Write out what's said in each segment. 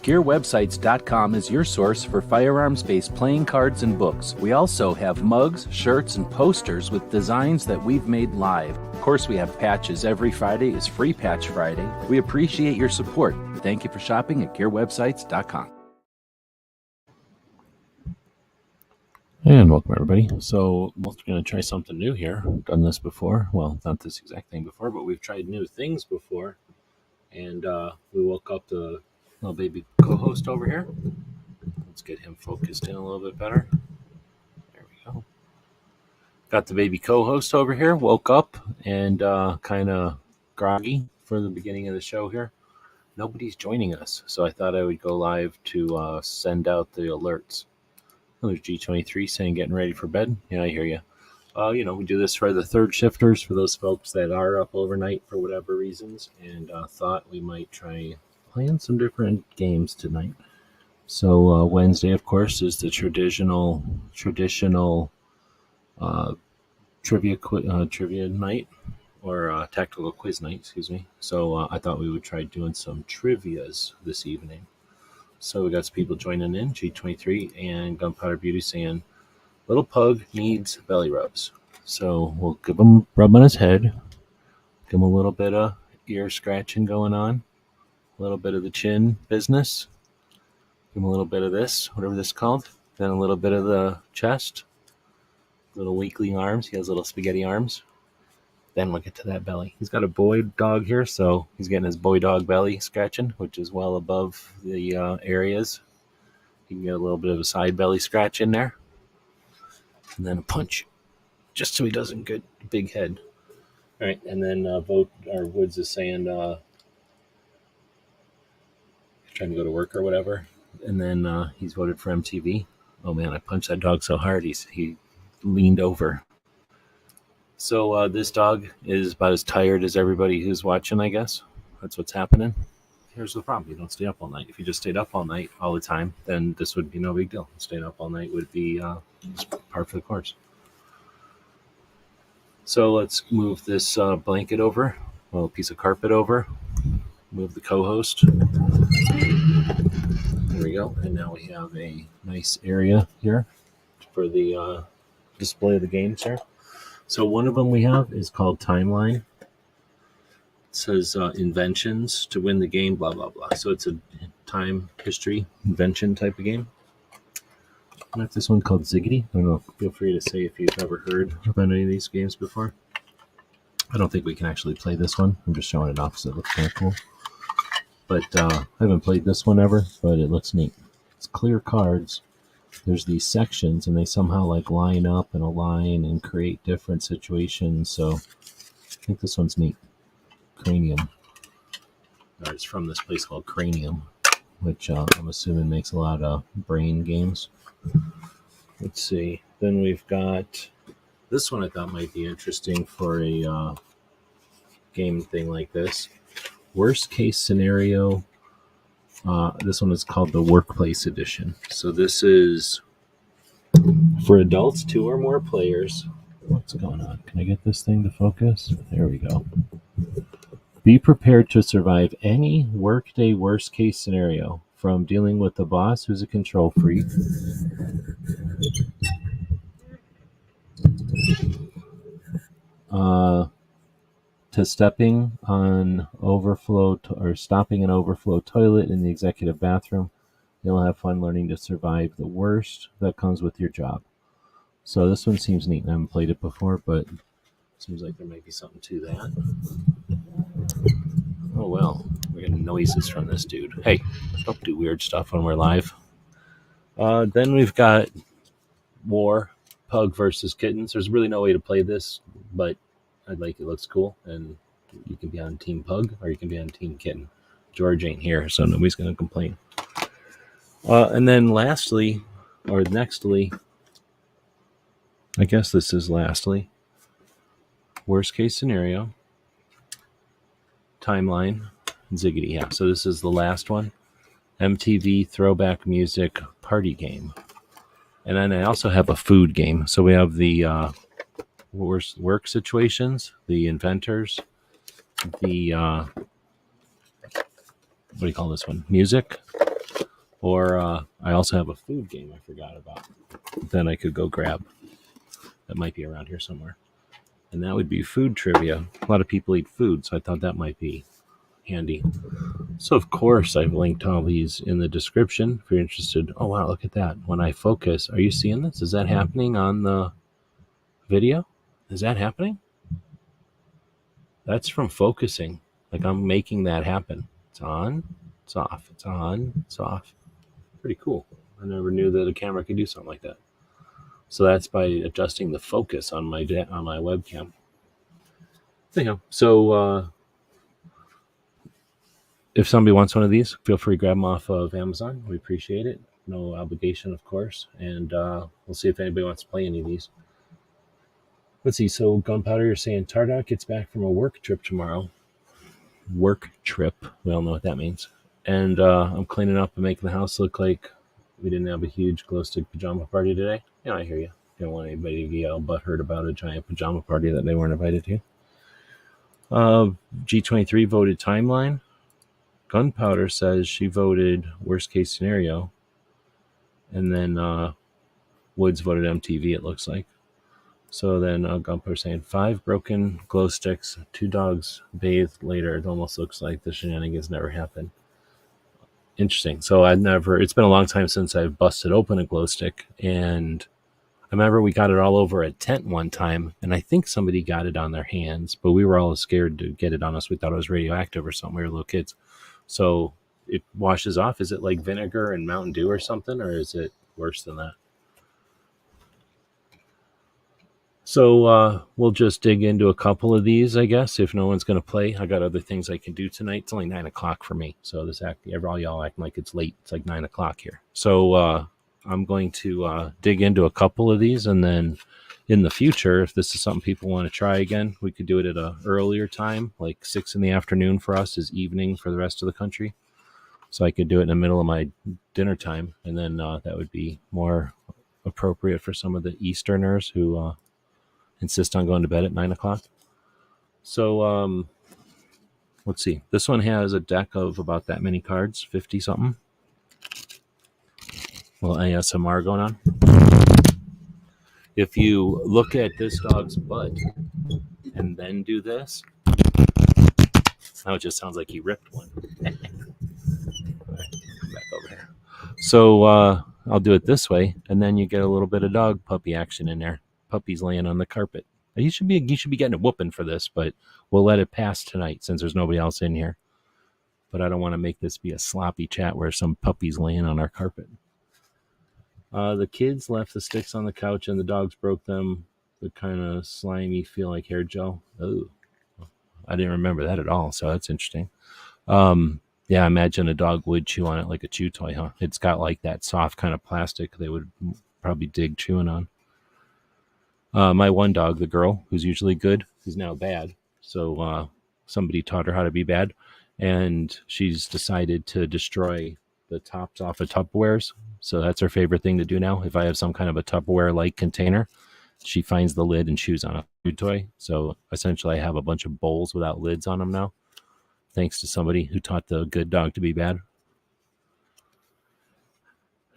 GearWebsites.com is your source for firearms-based playing cards and books. We also have mugs, shirts, and posters with designs that we've made live. Of course, we have patches. Every Friday is Free Patch Friday. We appreciate your support. Thank you for shopping at GearWebsites.com. And welcome, everybody. So we're going to try something new here. Done this before. Well, not this exact thing before, but we've tried new things before. And we woke up the little baby co-host over here. Let's get him focused in a little bit better. There we go. Got the baby co-host over here. Woke up and kind of groggy for the beginning of the show here. Nobody's joining us, so I thought I would go live to send out the alerts. There's G23 saying getting ready for bed. Yeah, I hear you. We do this for the third shifters, for those folks that are up overnight for whatever reasons, and thought we might try playing some different games tonight. So Wednesday, of course, is the traditional trivia night, or tactical quiz night, excuse me. So I thought we would try doing some trivias this evening. So we got some people joining in, G23 and Gunpowder Beauty saying, little pug needs belly rubs. So we'll give him a rub on his head, give him a little bit of ear scratching going on, a little bit of the chin business, give him a little bit of this, whatever this is called, then a little bit of the chest, little weakling arms. He has little spaghetti arms. Then we'll get to that belly. He's got a boy dog here, so he's getting his boy dog belly scratching, which is well above the areas. You can get a little bit of a side belly scratch in there. And then a punch, just so he doesn't get a big head. All right, and then Woods is saying he's trying to go to work or whatever. And then he's voted for MTV. Oh, man, I punched that dog so hard, he leaned over. So this dog is about as tired as everybody who's watching, I guess. That's what's happening. Here's the problem. You don't stay up all night. If you just stayed up all night all the time, then this would be no big deal. Staying up all night would be par for the course. So let's move this blanket over, a piece of carpet over. Move the co-host. There we go. And now we have a nice area here for the display of the games here. So one of them we have is called Timeline. It says Inventions to win the game, blah, blah, blah. So it's a time, history, invention type of game. I have this one called Ziggity. I don't know. Feel free to say if you've ever heard about any of these games before. I don't think we can actually play this one. I'm just showing it off because it looks kind of cool. But I haven't played this one ever, but it looks neat. It's clear cards. There's these sections, and they somehow line up in a line and create different situations. So I think this one's neat. Cranium. Or it's from this place called Cranium, which I'm assuming makes a lot of brain games. Let's see. Then we've got this one I thought might be interesting for a game thing like this. Worst case scenario. This one is called the Workplace Edition. So this is for adults, 2 or more players. What's going on? Can I get this thing to focus? There we go. Be prepared to survive any workday worst case scenario, from dealing with the boss who's a control freak, to stopping an overflow toilet in the executive bathroom. You'll have fun learning to survive the worst that comes with your job. So this one seems neat. I haven't played it before, but it seems like there might be something to that. Oh, well, we're getting noises from this dude. Hey, don't do weird stuff when we're live. Then we've got War, Pug versus Kittens. There's really no way to play this, but it looks cool, and you can be on Team Pug or you can be on Team Kitten. George ain't here, so nobody's going to complain. And then lastly, or nextly, I guess this is lastly, worst case scenario, Timeline, Ziggity. Yeah, so this is the last one. MTV Throwback Music Party Game. And then I also have a food game. So we have the worst work situations, the inventors, the what do you call this one? Music, Or I also have a food game I forgot about. Then I could go grab. That might be around here somewhere. And that would be food trivia. A lot of people eat food, so I thought that might be handy. So, of course, I've linked all these in the description if you're interested. Oh, wow, look at that. When I focus, are you seeing this? Is that happening on the video? Is that happening? That's from focusing. Like I'm making that happen. It's on, it's off, it's on, it's off. Pretty cool. I never knew that a camera could do something like that. So that's by adjusting the focus on my webcam. Anyhow, so if somebody wants one of these, feel free to grab them off of Amazon. We appreciate it. No obligation, of course. And we'll see if anybody wants to play any of these. Let's see. So Gunpowder, you're saying Tardock gets back from a work trip tomorrow. Work trip. We all know what that means. And I'm cleaning up and making the house look like we didn't have a huge glow stick pajama party today. Yeah, I hear you. Don't want anybody to get all butthurt about a giant pajama party that they weren't invited to. G23 voted Timeline. Gunpowder says she voted worst case scenario. And then Woods voted MTV, it looks like. So then Gunpowder saying 5 broken glow sticks, 2 dogs bathed later. It almost looks like the shenanigans never happened. Interesting. So it's been a long time since I've busted open a glow stick. And I remember we got it all over a tent one time. And I think somebody got it on their hands. But we were all scared to get it on us. We thought it was radioactive or something. We were little kids. So it washes off. Is it like vinegar and Mountain Dew or something? Or is it worse than that? So we'll just dig into a couple of these, I guess, if no one's going to play. I got other things I can do tonight. It's only 9 o'clock for me. So all y'all acting like it's late. It's like 9 o'clock here. So I'm going to dig into a couple of these. And then in the future, if this is something people want to try again, we could do it at an earlier time, like 6 in the afternoon for us is evening for the rest of the country. So I could do it in the middle of my dinner time. And then that would be more appropriate for some of the Easterners who insist on going to bed at 9 o'clock. So let's see. This one has a deck of about that many cards, 50 something. A little ASMR going on. If you look at this dog's butt and then do this, now it just sounds like he ripped one. Back over here. So I'll do it this way, and then you get a little bit of dog puppy action in there. Puppies laying on the carpet. You should be getting a whooping for this, but we'll let it pass tonight since there's nobody else in here. But I don't want to make this be a sloppy chat where some puppies laying on our carpet. The kids left the sticks on the couch and the dogs broke them. The kind of slimy, feel like hair gel. Oh, I didn't remember that at all. So that's interesting. Yeah, I imagine a dog would chew on it like a chew toy, huh? It's got like that soft kind of plastic they would probably dig chewing on. My one dog, the girl, who's usually good, is now bad. So somebody taught her how to be bad, and she's decided to destroy the tops off of Tupperwares. So that's her favorite thing to do now. If I have some kind of a Tupperware-like container, she finds the lid and chews on a food toy. So essentially I have a bunch of bowls without lids on them now, thanks to somebody who taught the good dog to be bad.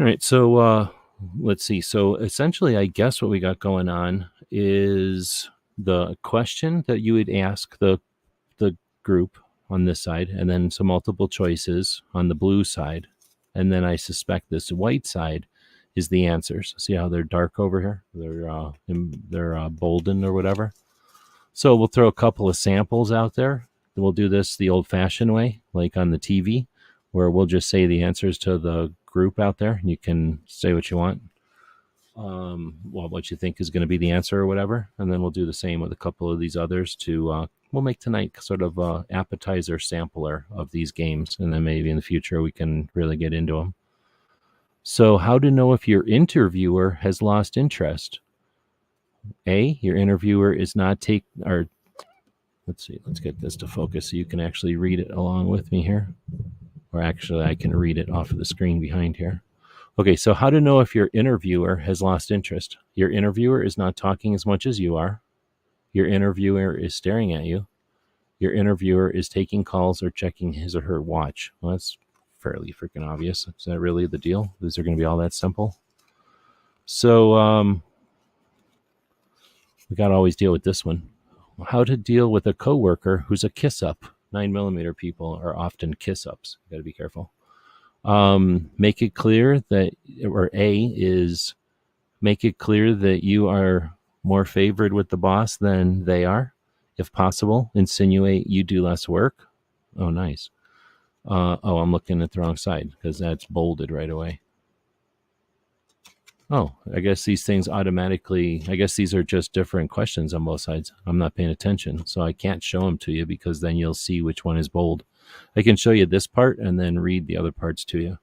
All right, so let's see. So essentially, I guess what we got going on is the question that you would ask the group on this side, and then some multiple choices on the blue side. And then I suspect this white side is the answers. See how they're dark over here? They're bolden or whatever. So we'll throw a couple of samples out there. We'll do this the old-fashioned way, like on the TV, where we'll just say the answers to the group out there, and you can say what you want. What you think is going to be the answer or whatever. And then we'll do the same with a couple of these others we'll make tonight sort of a appetizer sampler of these games. And then maybe in the future we can really get into them. So how to know if your interviewer has lost interest? A, your interviewer is not let's see, let's get this to focus so you can actually read it along with me here. Or actually I can read it off of the screen behind here. Okay, so how to know if your interviewer has lost interest? Your interviewer is not talking as much as you are. Your interviewer is staring at you. Your interviewer is taking calls or checking his or her watch. Well, that's fairly freaking obvious. Is that really the deal? These are going to be all that simple? So we got to always deal with this one. How to deal with a coworker who's a kiss-up. 9mm people are often kiss-ups. You got to be careful. Make it clear that, or A is make it clear that you are more favored with the boss than they are. If possible, insinuate you do less work. Oh, nice. I'm looking at the wrong side because that's bolded right away. Oh, I guess these things automatically, I guess these are just different questions on both sides. I'm not paying attention, so I can't show them to you because then you'll see which one is bold. I can show you this part and then read the other parts to you.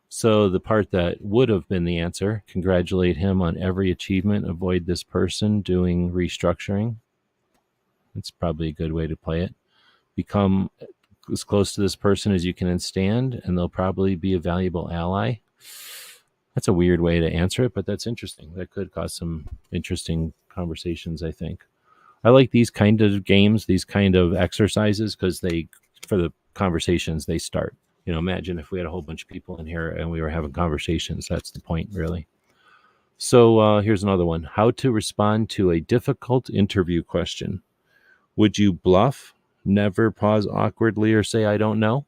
So the part that would have been the answer, congratulate him on every achievement, avoid this person doing restructuring. That's probably a good way to play it. Become as close to this person as you can stand, and they'll probably be a valuable ally. That's a weird way to answer it, but that's interesting. That could cause some interesting conversations, I think. I like these kind of games, these kind of exercises, because they, for the conversations, they start. You know, imagine if we had a whole bunch of people in here and we were having conversations. That's the point, really. So here's another one. How to respond to a difficult interview question. Would you bluff, never pause awkwardly, or say, I don't know?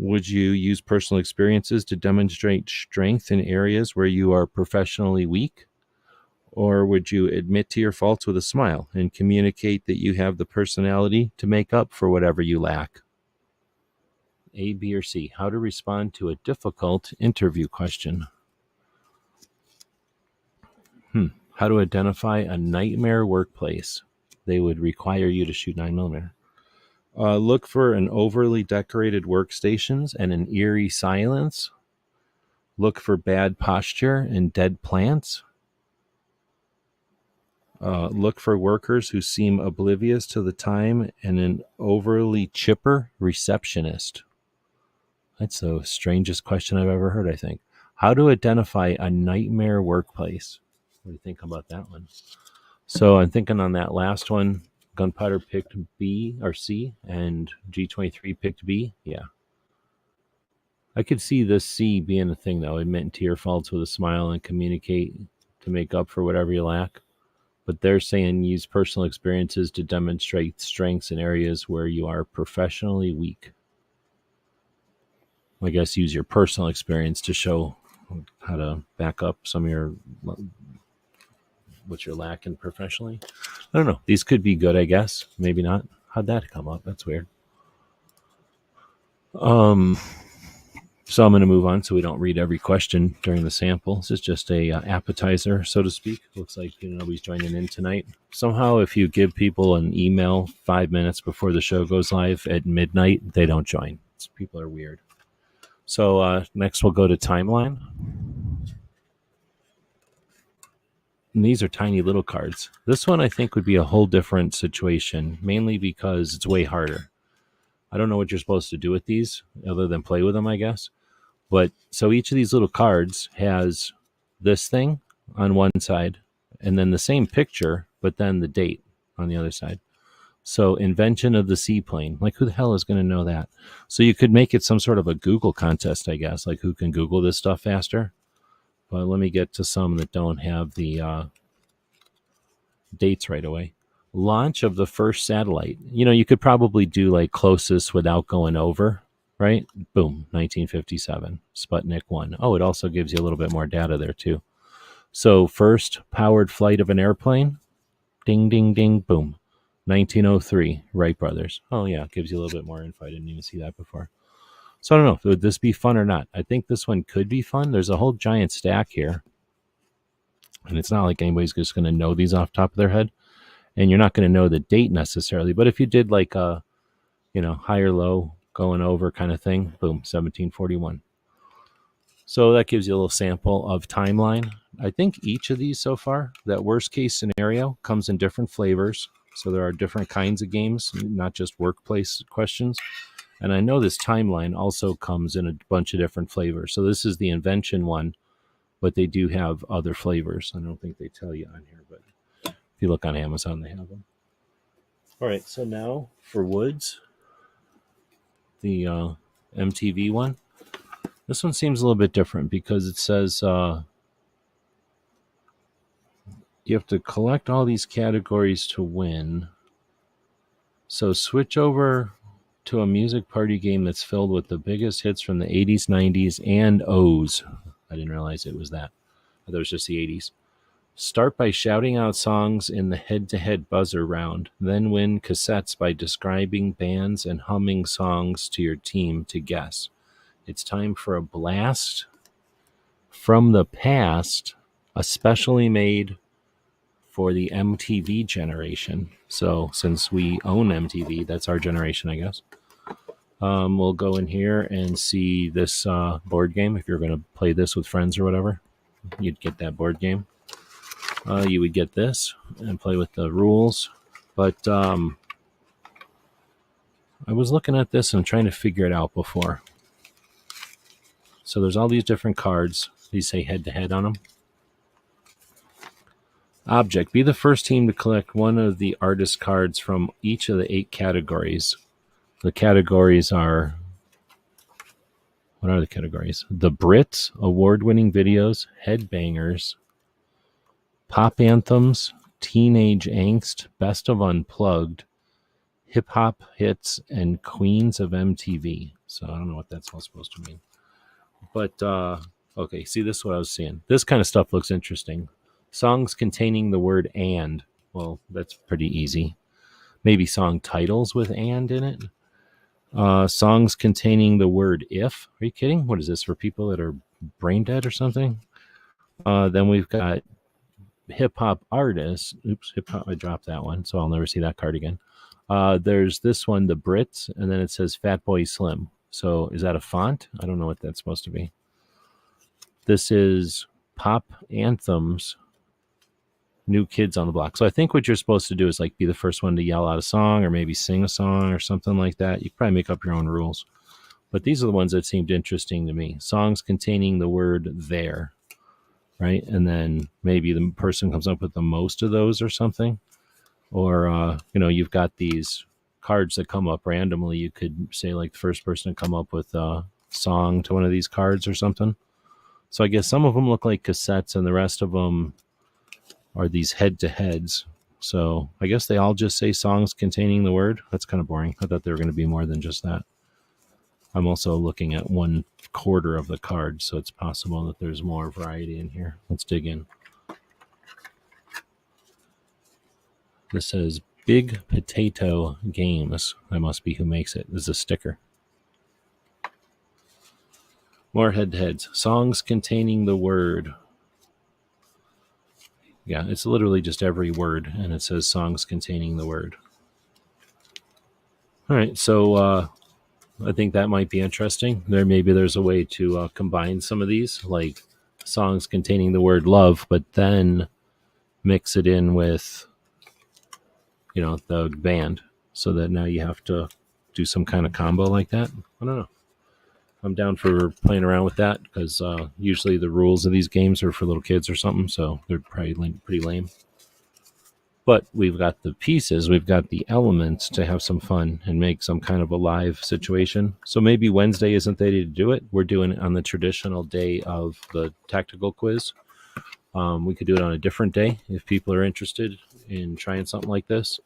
Would you use personal experiences to demonstrate strength in areas where you are professionally weak? Or would you admit to your faults with a smile and communicate that you have the personality to make up for whatever you lack? A, B, or C. How to respond to a difficult interview question. How to identify a nightmare workplace. They would require you to shoot 9mm. Look for an overly decorated workstations and an eerie silence. Look for bad posture and dead plants. Look for workers who seem oblivious to the time and an overly chipper receptionist. That's the strangest question I've ever heard, I think. How to identify a nightmare workplace. What do you think about that one? So I'm thinking on that last one, Gunpowder picked B or C, and G23 picked B. Yeah. I could see this C being a thing, though. Admit to your faults with a smile and communicate to make up for whatever you lack. But they're saying use personal experiences to demonstrate strengths in areas where you are professionally weak. I guess use your personal experience to show how to back up some of your what you're lacking professionally. I don't know. These could be good, I guess. Maybe not. How'd that come up? That's weird. So I'm going to move on so we don't read every question during the sample. This is just a appetizer, so to speak. Looks like nobody's joining in tonight. Somehow, if you give people an email 5 minutes before the show goes live at midnight, they don't join. People are weird. So next we'll go to timeline. And these are tiny little cards. This one I think would be a whole different situation, mainly because it's way harder. I don't know what you're supposed to do with these other than play with them, I guess. But so each of these little cards has this thing on one side and then the same picture, but then the date on the other side. So invention of the seaplane, like who the hell is going to know that? So you could make it some sort of a Google contest, I guess, like who can Google this stuff faster. But let me get to some that don't have the dates right away. Launch of the first satellite. You could probably do like closest without going over, right? Boom, 1957, Sputnik 1. Oh, it also gives you a little bit more data there too. So first powered flight of an airplane, ding, ding, ding, boom. 1903, Wright brothers. Oh yeah, it gives you a little bit more info. I didn't even see that before. So I don't know, would this be fun or not? I think this one could be fun. There's a whole giant stack here. And it's not like anybody's just going to know these off the top of their head. And you're not going to know the date necessarily. But if you did like a, high or low going over kind of thing, boom, 1741. So that gives you a little sample of timeline. I think each of these so far, that worst case scenario comes in different flavors. So there are different kinds of games, not just workplace questions. And I know this timeline also comes in a bunch of different flavors. So this is the invention one, but they do have other flavors. I don't think they tell you on here, but if you look on Amazon, they have them. All right, so now for woods, the MTV one. This one seems a little bit different because it says you have to collect all these categories to win. So switch over to a music party game that's filled with the biggest hits from the 80s, 90s, and O's. I didn't realize it was that. I thought it was just the 80s. Start by shouting out songs in the head-to-head buzzer round. Then win cassettes by describing bands and humming songs to your team to guess. It's time for a blast from the past, especially made for the MTV generation. So since we own MTV, that's our generation, I guess. We'll go in here and see this board game. If you're going to play this with friends or whatever, you'd get that board game. You would get this and play with the rules. But I was looking at this and trying to figure it out before. So there's all these different cards. These say head-to-head on them. Object. Be the first team to collect one of the artist cards from each of the 8 categories. The categories are... What are the categories? The Brits, award-winning videos, headbangers, pop anthems, teenage angst, best of unplugged, hip-hop hits, and queens of MTV. So I don't know what that's all supposed to mean. But, okay, see, this is what I was seeing. This kind of stuff looks interesting. Songs containing the word and. Well, that's pretty easy. Maybe song titles with and in it. Songs containing the word if. Are you kidding? What is this, for people that are brain dead or something? Then we've got hip-hop artists. Oops, hip-hop, I dropped that one, so I'll never see that card again. There's this one, the Brits, and then it says Fatboy Slim. So is that a font? I don't know what that's supposed to be. This is pop anthems, New Kids on the Block. So I think what you're supposed to do is like be the first one to yell out a song or maybe sing a song or something like that. You can probably make up your own rules. But these are the ones that seemed interesting to me. Songs containing the word there, right? And then maybe the person comes up with the most of those or something. Or, you've got these cards that come up randomly. You could say like the first person to come up with a song to one of these cards or something. So I guess some of them look like cassettes and the rest of them are these head-to-heads. So I guess they all just say songs containing the word. That's kind of boring. I thought there were going to be more than just that. I'm also looking at 1/4 of the card, so it's possible that there's more variety in here. Let's dig in. This says Big Potato Games. That must be who makes it. This is a sticker. More head-to-heads. Songs containing the word. Yeah, it's literally just every word, and it says songs containing the word. All right, so I think that might be interesting. Maybe there's a way to combine some of these, like songs containing the word love, but then mix it in with, the band, so that now you have to do some kind of combo like that. I don't know. I'm down for playing around with that because usually the rules of these games are for little kids or something, so they're probably pretty lame. But we've got the pieces, we've got the elements to have some fun and make some kind of a live situation. So maybe Wednesday isn't the day to do it. We're doing it on the traditional day of the tactical quiz. We could do it on a different day if people are interested in trying something like this.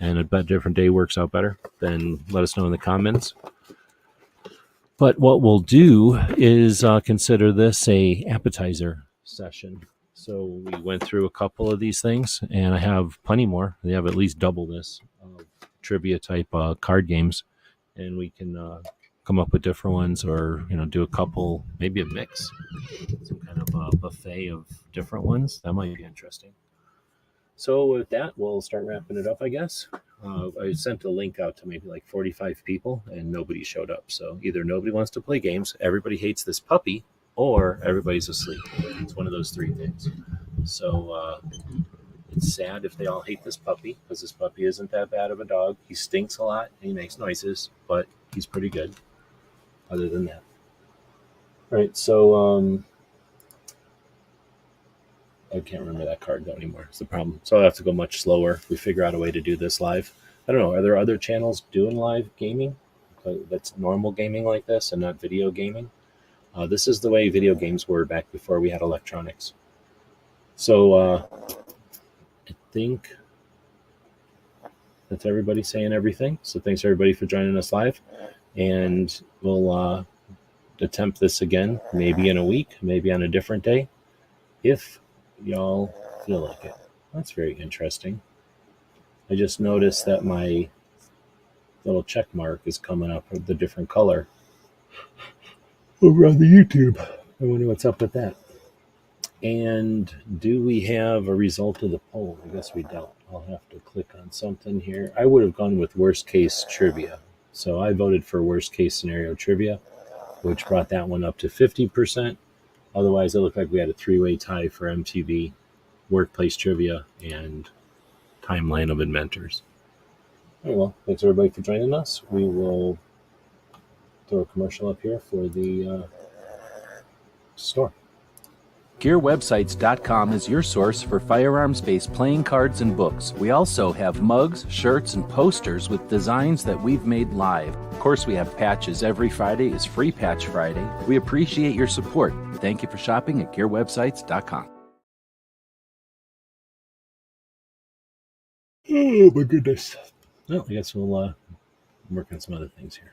And a different day works out better, then let us know in the comments. But what we'll do is consider this a appetizer session. So we went through a couple of these things, and I have plenty more. They have at least double this trivia type card games, and we can come up with different ones, or do a couple, maybe a mix, some kind of a buffet of different ones. That might be interesting. So with that, we'll start wrapping it up, I guess. I sent a link out to maybe like 45 people, and nobody showed up. So either nobody wants to play games, everybody hates this puppy, or everybody's asleep. It's one of those 3 things. So it's sad if they all hate this puppy, because this puppy isn't that bad of a dog. He stinks a lot, and he makes noises, but he's pretty good other than that. All right, so I can't remember that card though anymore. It's the problem. So I'll have to go much slower if we figure out a way to do this live. I don't know. Are there other channels doing live gaming? that's normal gaming like this and not video gaming. This is the way video games were back before we had electronics. So I think that's everybody saying everything. So thanks everybody for joining us live, and we'll attempt this again, maybe in a week, maybe on a different day, if y'all feel like it. That's very interesting. I just noticed that my little check mark is coming up with the different color over on the YouTube. I wonder what's up with that. And do we have a result of the poll? I guess we don't. I'll have to click on something here. I would have gone with worst case trivia. So I voted for worst case scenario trivia, which brought that one up to 50%. Otherwise, it looked like we had a three-way tie for MTV, workplace trivia, and timeline of inventors. All right, well, thanks everybody for joining us. We will throw a commercial up here for the store. GearWebsites.com is your source for firearms-based playing cards and books. We also have mugs, shirts, and posters with designs that we've made live. Of course, we have patches. Every Friday is Free Patch Friday. We appreciate your support. Thank you for shopping at GearWebsites.com. Oh, my goodness. Well, I guess we'll work on some other things here.